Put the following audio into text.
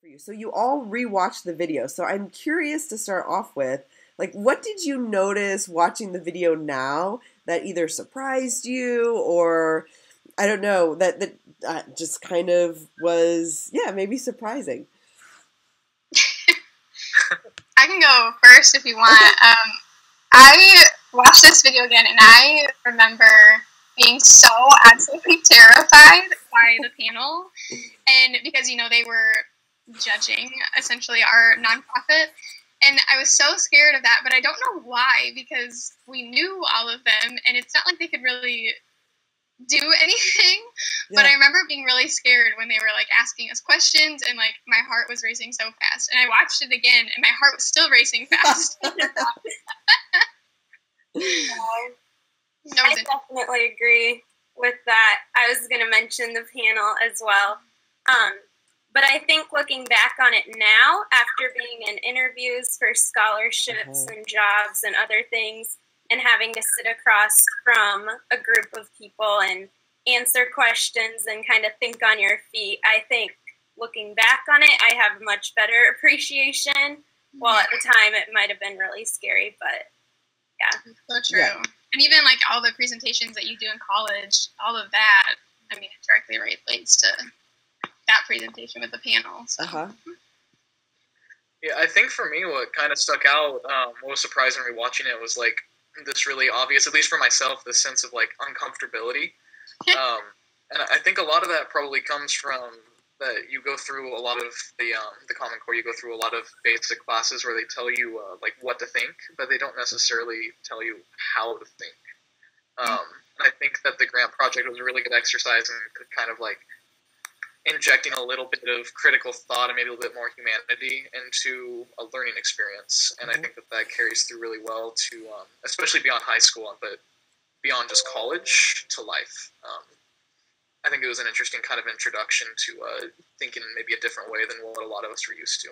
For you. So you all rewatched the video. So I'm curious to start off with, like, what did you notice watching the video now that either surprised you or I don't know that just kind of was, yeah, maybe surprising. I can go first if you want. Okay. I watched this video again, and I remember being so absolutely terrified by the panel, and because they were judging essentially our nonprofit, and I was so scared of that. But I don't know why, because we knew all of them, and it's not like they could really do anything. Yeah. But I remember being really scared when they were like asking us questions, and like my heart was racing so fast. And I watched it again, and my heart was still racing fast. I definitely agree with that. I was going to mention the panel as well. But I think looking back on it now, after being in interviews for scholarships and jobs and other things, and having to sit across from a group of people and answer questions and kind of think on your feet, I think looking back on it, I have much better appreciation. Well, at the time, it might have been really scary, but yeah. So true. Yeah. And even like all the presentations that you do in college, all of that, I mean, it directly relates to that presentation with the panel. So. Yeah, I think for me, what kind of stuck out, what was surprising rewatching it was like this really obvious, at least for myself, this sense of like uncomfortability. And I think a lot of that probably comes from that you go through a lot of the Common Core, you go through a lot of basic classes where they tell you like what to think, but they don't necessarily tell you how to think. And I think that the grant project was a really good exercise in kind of like injecting a little bit of critical thought and maybe a little bit more humanity into a learning experience. And I think that carries through really well to, especially beyond high school, but beyond just college to life. I think it was an interesting kind of introduction to thinking in maybe a different way than what a lot of us were used to.